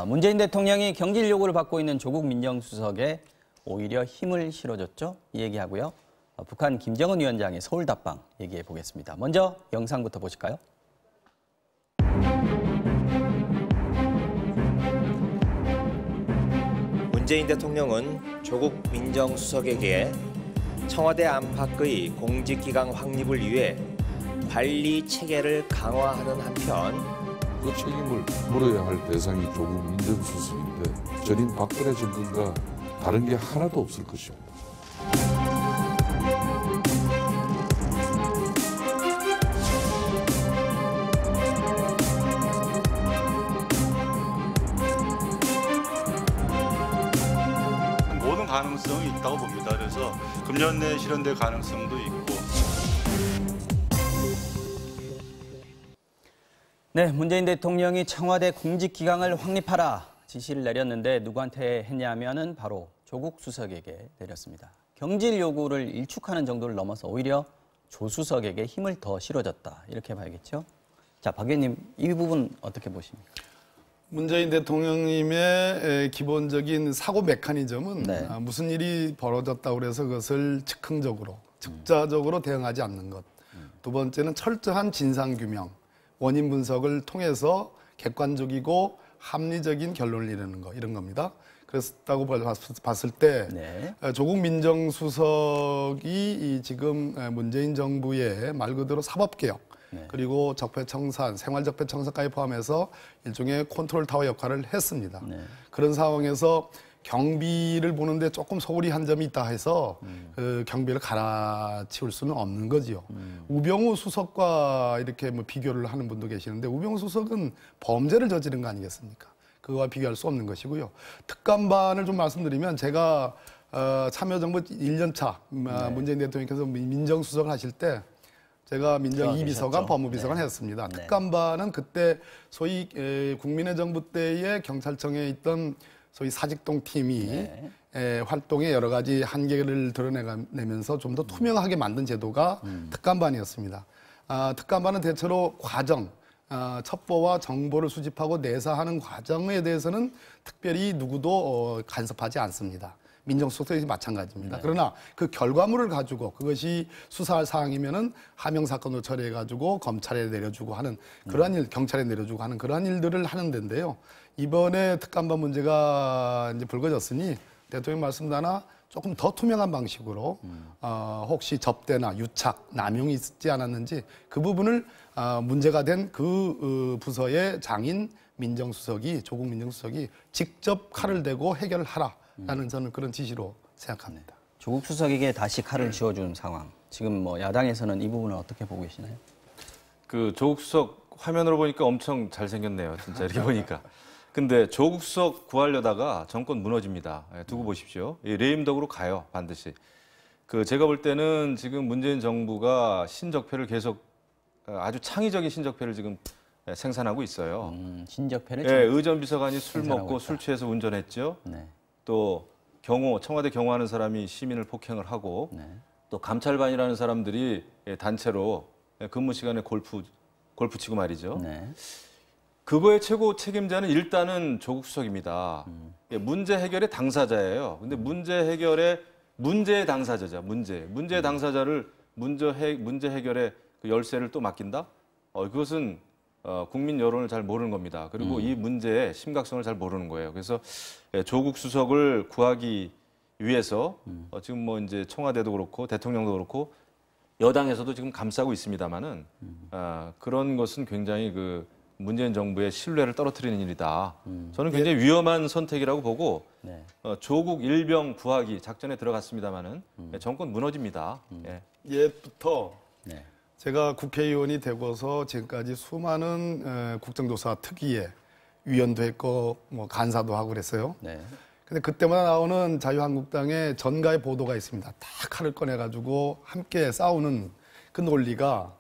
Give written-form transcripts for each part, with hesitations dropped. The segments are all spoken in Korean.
문재인 대통령이 경질 요구를 받고 있는 조국 민정수석에 오히려 힘을 실어줬죠. 이 얘기하고요. 북한 김정은 위원장의 서울 답방 얘기해 보겠습니다. 먼저 영상부터 보실까요? 문재인 대통령은 조국 민정수석에게 청와대 안팎의 공직기강 확립을 위해 관리 체계를 강화하는 한편 그 책임을 물어야 할 대상이 조국 민정수석인데 전임 박근혜 정권과 다른 게 하나도 없을 것입니다. 모든 가능성이 있다고 봅니다. 그래서 금년 내에 실현될 가능성도 있고. 네, 문재인 대통령이 청와대 공직기강을 확립하라 지시를 내렸는데 누구한테 했냐면은 바로 조국 수석에게 내렸습니다. 경질 요구를 일축하는 정도를 넘어서 오히려 조 수석에게 힘을 더 실어줬다 이렇게 봐야겠죠. 자, 박 의원님 이 부분 어떻게 보십니까? 문재인 대통령님의 기본적인 사고 메커니즘은 네. 무슨 일이 벌어졌다고 그래서 그것을 즉흥적으로, 즉자적으로 대응하지 않는 것. 두 번째는 철저한 진상규명, 원인 분석을 통해서 객관적이고 합리적인 결론을 이루는 거, 이런 겁니다. 그랬다고 봤을 때 네. 조국 민정수석이 지금 문재인 정부의 말 그대로 사법개혁, 네. 그리고 적폐청산, 생활적폐청산까지 포함해서 일종의 컨트롤 타워 역할을 했습니다. 네. 그런 상황에서 경비를 보는데 조금 소홀히 한 점이 있다 해서 그 경비를 갈아치울 수는 없는 거지요. 우병우 수석과 이렇게 뭐 비교를 하는 분도 계시는데 우병우 수석은 범죄를 저지른 거 아니겠습니까? 그거와 비교할 수 없는 것이고요. 특감반을 좀 말씀드리면 제가 참여정부 1년 차 문재인 대통령께서 민정수석을 하실 때 제가 민정 2비서관, 법무비서관 네. 했습니다. 네. 특감반은 그때 소위 국민의 정부 때의 경찰청에 있던 소위 사직동 팀이 네. 활동의 여러 가지 한계를 드러내면서 좀 더 투명하게 만든 제도가 특감반이었습니다. 특감반은 대체로 과정, 첩보와 정보를 수집하고 내사하는 과정에 대해서는 특별히 누구도 간섭하지 않습니다. 민정수석도 마찬가지입니다. 네. 그러나 그 결과물을 가지고 그것이 수사할 사항이면은 하명 사건으로 처리해가지고 검찰에 내려주고 하는 그러한 일, 경찰에 내려주고 하는 그러한 일들을 하는 데인데요. 이번에 특감반 문제가 이제 불거졌으니 대통령 말씀대로 조금 더 투명한 방식으로 혹시 접대나 유착, 남용이 있지 않았는지 그 부분을 문제가 된 그 부서의 장인 민정수석이 조국 민정수석이 직접 칼을 대고 해결을 하라라는 저는 그런 지시로 생각합니다. 조국 수석에게 다시 칼을 쥐어준 상황. 지금 뭐 야당에서는 이 부분을 어떻게 보고 계시나요? 그 조국 수석 화면으로 보니까 엄청 잘생겼네요. 진짜 이렇게 보니까. 근데 조국 수석 구하려다가 정권 무너집니다. 두고 보십시오. 레임덕으로 가요, 반드시. 제가 볼 때는 지금 문재인 정부가 신적폐를 계속 아주 창의적인 신적폐를 지금 생산하고 있어요. 신적폐를 의전 비서관이 술 먹고 있다. 술 취해서 운전했죠. 네. 또 청와대 경호하는 사람이 시민을 폭행을 하고 네. 또 감찰반이라는 사람들이 단체로 근무 시간에 골프 치고 말이죠. 네. 그거의 최고 책임자는 일단은 조국 수석입니다. 문제 해결의 당사자예요. 근데 문제의 당사자죠. 문제의 당사자를 문제 해결의 그 열쇠를 또 맡긴다? 그것은 국민 여론을 잘 모르는 겁니다. 그리고 이 문제의 심각성을 잘 모르는 거예요. 그래서 조국 수석을 구하기 위해서 지금 뭐 이제 청와대도 그렇고 대통령도 그렇고 여당에서도 지금 감싸고 있습니다만은 그런 것은 굉장히 그 문재인 정부의 신뢰를 떨어뜨리는 일이다. 저는 굉장히 위험한 선택이라고 보고 네. 조국 일병 구하기 작전에 들어갔습니다마는 정권 무너집니다. 옛부터 네. 제가 국회의원이 되고서 지금까지 수많은 국정조사 특위에 위원도 했고 뭐 간사도 하고 그랬어요. 네. 근데 그때마다 나오는 자유한국당의 전가의 보도가 있습니다. 다 칼을 꺼내가지고 함께 싸우는 그 논리가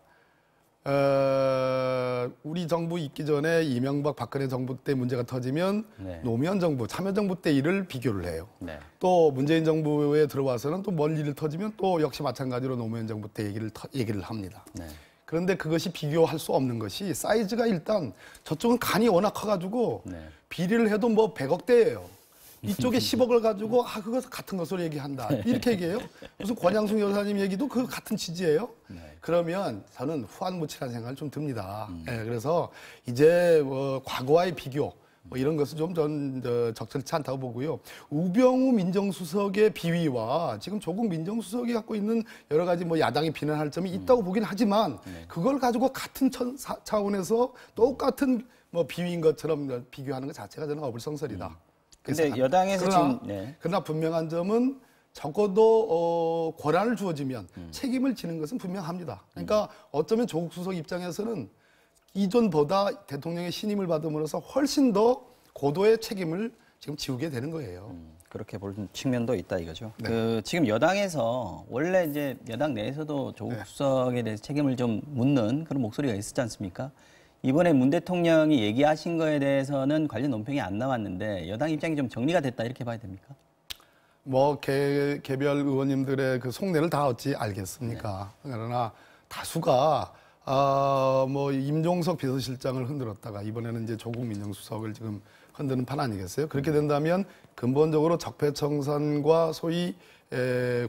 우리 정부 있기 전에 이명박 박근혜 정부 때 문제가 터지면 네. 노무현 정부, 참여정부 때 일을 비교를 해요. 네. 또 문재인 정부에 들어와서는 또 뭔 일을 터지면 또 역시 마찬가지로 노무현 정부 때 얘기를 합니다. 네. 그런데 그것이 비교할 수 없는 것이 사이즈가 일단 저쪽은 간이 워낙 커가지고 네. 비리를 해도 뭐 100억대예요. 이쪽에 10억을 가지고 그거 같은 것으로 얘기한다. 이렇게 얘기해요. 무슨 권양숙 여사님 얘기도 그 같은 취지예요. 그러면 저는 후한무치라는 생각을 좀 듭니다. 예, 그래서 이제 뭐 과거와의 비교 뭐 이런 것은 좀 적절치 않다고 보고요. 우병우 민정수석의 비위와 지금 조국 민정수석이 갖고 있는 여러 가지 뭐 야당이 비난할 점이 있다고 보긴 하지만 그걸 가지고 같은 차원에서 똑같은 뭐 비위인 것처럼 비교하는 것 자체가 저는 어불성설이다. 근데 여당에서 그러나, 지금 네. 그러나 분명한 점은 적어도 권한을 주어지면 책임을 지는 것은 분명합니다. 그러니까 어쩌면 조국 수석 입장에서는 이전보다 대통령의 신임을 받음으로써 훨씬 더 고도의 책임을 지금 지우게 되는 거예요. 그렇게 보는 측면도 있다 이거죠. 네. 지금 여당에서 원래 이제 여당 내에서도 조국 네. 수석에 대해서 책임을 좀 묻는 그런 목소리가 있었지 않습니까? 이번에 문 대통령이 얘기하신 거에 대해서는 관련 논평이 안 나왔는데 여당 입장이 좀 정리가 됐다 이렇게 봐야 됩니까? 뭐 개별 의원님들의 그 속내를 다 어찌 알겠습니까? 그러나 다수가 뭐 임종석 비서실장을 흔들었다가 이번에는 이제 조국 민정수석을 지금 흔드는 판 아니겠어요? 그렇게 된다면 근본적으로 적폐청산과 소위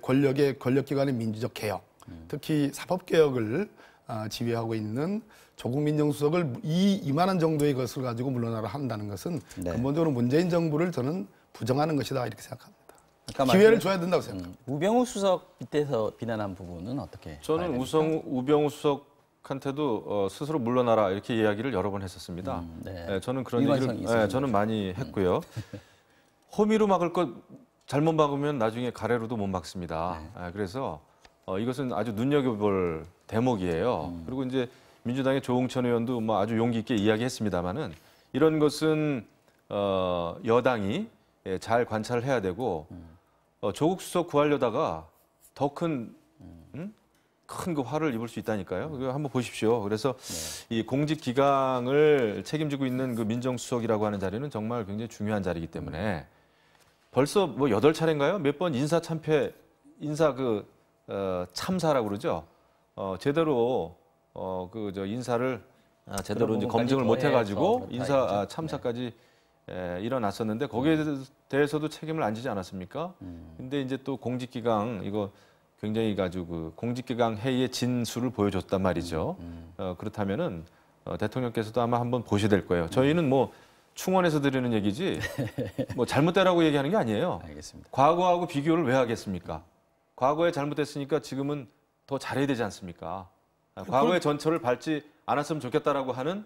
권력기관의 민주적 개혁, 특히 사법개혁을 지휘하고 있는 조국 민정수석을 이만한 정도의 것을 가지고 물러나라 한다는 것은 네. 근본적으로 문재인 정부를 저는 부정하는 것이다 이렇게 생각합니다. 아까 기회를 줘야 된다고 생각합니다. 우병우 수석 밑에서 비난한 부분은 어떻게? 저는 우병우 수석한테도 스스로 물러나라 이렇게 이야기를 여러 번 했었습니다. 네. 네, 저는 그런 일관성이 얘기를 있어요. 저는 많이 했고요. 호미로 막을 것 잘못 막으면 나중에 가래로도 못 막습니다. 그래서 이것은 아주 눈여겨볼 대목이에요. 그리고 이제 민주당의 조응천 의원도 뭐 아주 용기 있게 이야기했습니다만은 이런 것은 여당이 잘 관찰을 해야 되고 조국 수석 구하려다가 더 큰 그 화를 입을 수 있다니까요. 그거 한번 보십시오. 그래서 이 공직 기강을 책임지고 있는 그 민정수석이라고 하는 자리는 정말 굉장히 중요한 자리이기 때문에 벌써 뭐 8차례인가요? 몇 번 인사 참사라고 그러죠. 제대로 인사를 제대로 이제 검증을 못 해가지고 인사 참사까지 일어났었는데 거기에 대해서도 책임을 안 지지 않았습니까? 근데 이제 또 공직기강 이거 굉장히 가지고 그 공직기강 회의의 진수를 보여줬단 말이죠. 그렇다면은 대통령께서도 아마 한번 보셔야 될 거예요. 저희는 뭐 충원해서 드리는 얘기지 뭐 잘못되라고 얘기하는 게 아니에요. 알겠습니다. 과거하고 비교를 왜 하겠습니까? 과거에 잘못됐으니까 지금은 더 잘해야 되지 않습니까? 과거의 전철을 밟지 않았으면 좋겠다라고 하는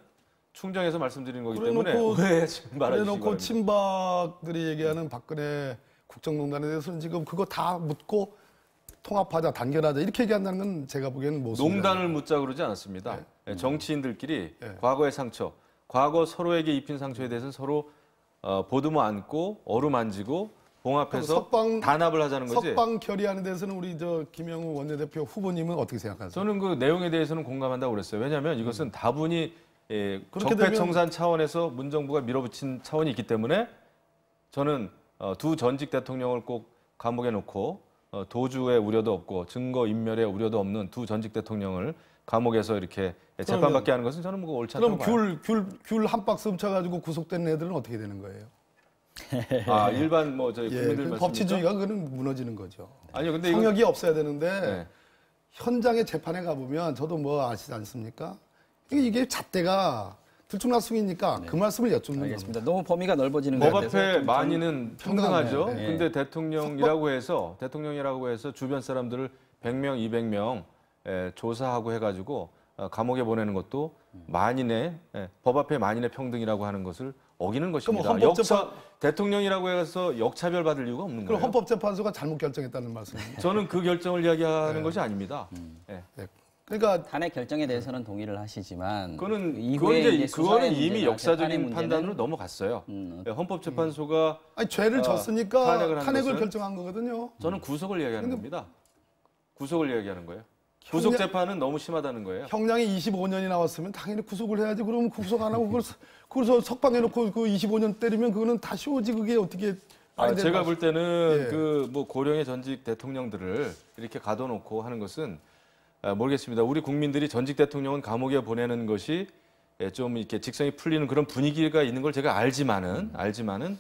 충정에서 말씀드리는 거기 때문에 왜 지금 말하시기 그래놓고 바랍니다. 친박들이 얘기하는 박근혜 국정농단에 대해서는 지금 그거 다 묻고 통합하자, 단결하자 이렇게 얘기한다는 건 제가 보기에는 모순이다. 농단을 묻자 그러지 않았습니다. 정치인들끼리 과거의 상처, 과거 서로에게 입힌 상처에 대해서는 서로 보듬어 안고 어루만지고 봉합해서 단합을 하자는 거지. 석방 결의하는 데서는 우리 김영우 원내대표 후보님은 어떻게 생각하세요? 저는 그 내용에 대해서는 공감한다고 그랬어요. 왜냐하면 이것은 다분히 그렇게 적폐청산 차원에서 문정부가 밀어붙인 차원이 있기 때문에 저는 두 전직 대통령을 꼭 감옥에 놓고 도주의 우려도 없고 증거 인멸의 우려도 없는 두 전직 대통령을 감옥에서 이렇게 재판받게 하는 것은 저는 뭐 옳지 않다고 봐요. 그럼 귤 한 박스 훔쳐가지고 구속된 애들은 어떻게 되는 거예요? 일반 뭐 저희 국민들 그 말씀입니까? 법치주의가 그는 무너지는 거죠. 아니요, 근데 성역이 없어야 되는데 네. 현장에 재판에 가보면 저도 뭐 아시지 않습니까? 이게 잣대가 들쭉날쭉이니까 그 말씀을 여쭙는 알겠습니다. 겁니다. 너무 범위가 넓어지는 법 것 같아서 앞에 좀 많이는 평등하죠. 네. 근데 대통령이라고 해서 주변 사람들을 100명, 200명 조사하고 해가지고 감옥에 보내는 것도 법 앞에 만인의 평등이라고 하는 것을 어기는 것입니다. 대통령이라고 해서 역차별 받을 이유가 없는 그럼 거예요. 헌법재판소가 잘못 결정했다는 말씀입니다. 저는 그 결정을 이야기하는 것이 아닙니다. 네. 그러니까 탄핵 결정에 대해서는 동의를 하시지만 그거는 이후에 이제 그거는 수사의 이미 문제나 역사적인 재판의 판단으로 문제는 넘어갔어요. 헌법재판소가 죄를 졌으니까 탄핵을 한 탄핵을 것은 결정한 거거든요. 저는 구속을 이야기하는 겁니다. 구속을 이야기하는 거예요. 구속 재판은 너무 심하다는 거예요. 형량이 25년이 나왔으면 당연히 구속을 해야지. 그러면 구속 안 하고 그래서 석방해놓고 그 25년 때리면 그거는 다 쉬워지. 그게 어떻게? 제가 볼 때는 예. 그 뭐 고령의 전직 대통령들을 이렇게 가둬놓고 하는 것은 모르겠습니다. 우리 국민들이 전직 대통령은 감옥에 보내는 것이 좀 이렇게 직성이 풀리는 그런 분위기가 있는 걸 제가 알지만은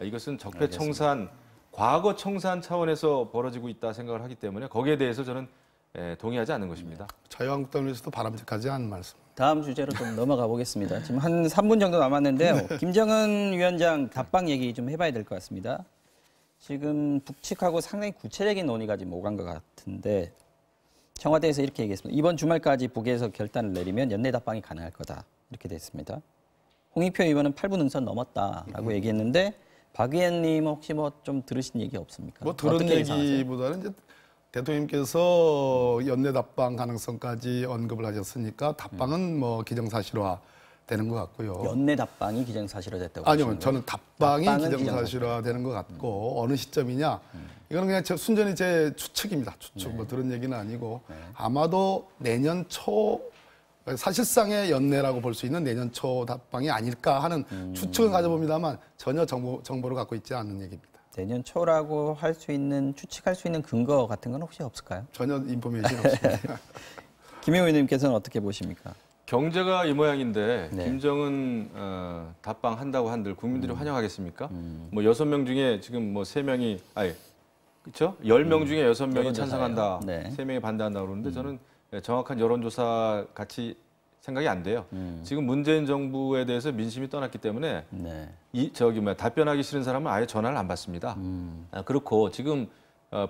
이것은 적폐청산, 과거 청산 차원에서 벌어지고 있다 생각을 하기 때문에 거기에 대해서 저는 동의하지 않는 것입니다. 자유한국당에서도 바람직하지 않은 말씀. 다음 주제로 좀 넘어가 보겠습니다. 지금 한 3분 정도 남았는데요. 김정은 위원장 답방 얘기 좀 해봐야 될 것 같습니다. 지금 북측하고 상당히 구체적인 논의가 지금 오간 것 같은데 청와대에서 이렇게 얘기했습니다. 이번 주말까지 북에서 결단을 내리면 연내 답방이 가능할 거다. 이렇게 됐습니다. 홍익표 의원은 8분 응선 넘었다라고 얘기했는데 박 의원님 혹시 뭐 좀 들으신 얘기 없습니까? 뭐 들은 얘기보다는 이제 대통령께서 연내 답방 가능성까지 언급을 하셨으니까 답방은 뭐 기정사실화 되는 것 같고요. 연내 답방이 기정사실화됐다고 아니요, 보시는 저는 답방이 답방은 기정사실화 되는 것 같고 어느 시점이냐 이거는 그냥 순전히 제 추측입니다. 추측 뭐 들은 얘기는 아니고 아마도 내년 초 사실상의 연내라고 볼 수 있는 내년 초 답방이 아닐까 하는 추측은 가져봅니다만 전혀 정보를 갖고 있지 않는 얘기입니다. 내년 초라고 할 수 있는 추측할 수 있는 근거 같은 건 혹시 없을까요? 전혀 인포메이션이 없습니다. 김영우 의원님께서는 어떻게 보십니까? 경제가 이 모양인데 네. 김정은 답방한다고 한들 국민들이 환영하겠습니까? 뭐 6명 중에 지금 뭐 3명이 그렇죠? 10명 중에 6명이 여론조사예요. 찬성한다. 네. 3명이 반대한다고 그러는데 저는 정확한 여론조사 같이 생각이 안 돼요. 지금 문재인 정부에 대해서 민심이 떠났기 때문에 네. 답변하기 싫은 사람은 아예 전화를 안 받습니다. 그렇고 지금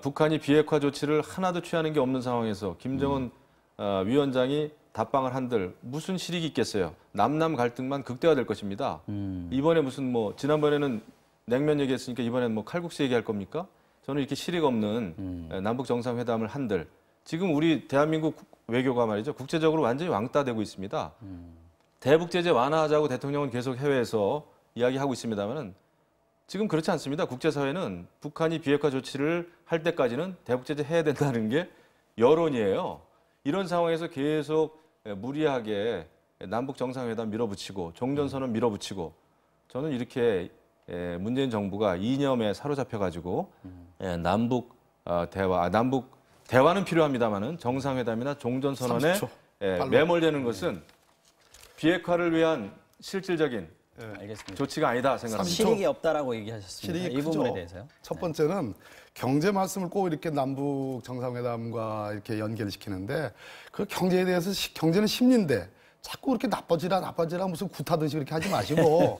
북한이 비핵화 조치를 하나도 취하는 게 없는 상황에서 김정은 위원장이 답방을 한들 무슨 실익이 있겠어요. 남남 갈등만 극대화될 것입니다. 이번에 무슨 뭐 지난번에는 냉면 얘기했으니까 이번에는 뭐 칼국수 얘기할 겁니까? 저는 이렇게 실익 없는 남북 정상회담을 한들 지금 우리 대한민국 외교가 말이죠. 국제적으로 완전히 왕따되고 있습니다. 대북 제재 완화하자고 대통령은 계속 해외에서 이야기하고 있습니다만은 지금 그렇지 않습니다. 국제사회는 북한이 비핵화 조치를 할 때까지는 대북 제재 해야 된다는 게 여론이에요. 이런 상황에서 계속 무리하게 남북 정상회담 밀어붙이고 종전선언 밀어붙이고 저는 이렇게 문재인 정부가 이념에 사로잡혀가지고 남북 대화는 필요합니다만은 정상회담이나 종전선언에 30초. 매몰되는 것은 비핵화를 위한 실질적인 알겠습니다. 조치가 아니다 생각합니다. 실익이 없다라고 얘기하셨습니다. 실익이 이 부분에 크죠. 대해서요. 첫 번째는 경제 말씀을 꼭 이렇게 남북 정상회담과 이렇게 연결시키는데 그 경제에 대해서 경제는 심리인데 자꾸 그렇게 나빠지라 무슨 구타듯이 그렇게 하지 마시고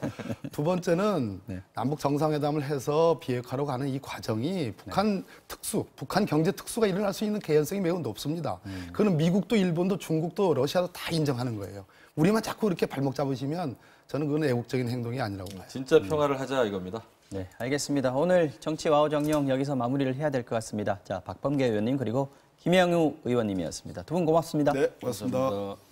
두 번째는 남북 정상회담을 해서 비핵화로 가는 이 과정이 북한 경제 특수가 일어날 수 있는 개연성이 매우 높습니다. 그거는 미국도 일본도 중국도 러시아도 다 인정하는 거예요. 우리만 자꾸 이렇게 발목 잡으시면 저는 그건 애국적인 행동이 아니라고 봐요. 진짜 평화를 하자 이겁니다. 네, 알겠습니다. 오늘 정치 와우 정령 여기서 마무리를 해야 될 것 같습니다. 자, 박범계 의원님 그리고 김영우 의원님이었습니다. 두 분 고맙습니다. 네, 고맙습니다. 감사합니다.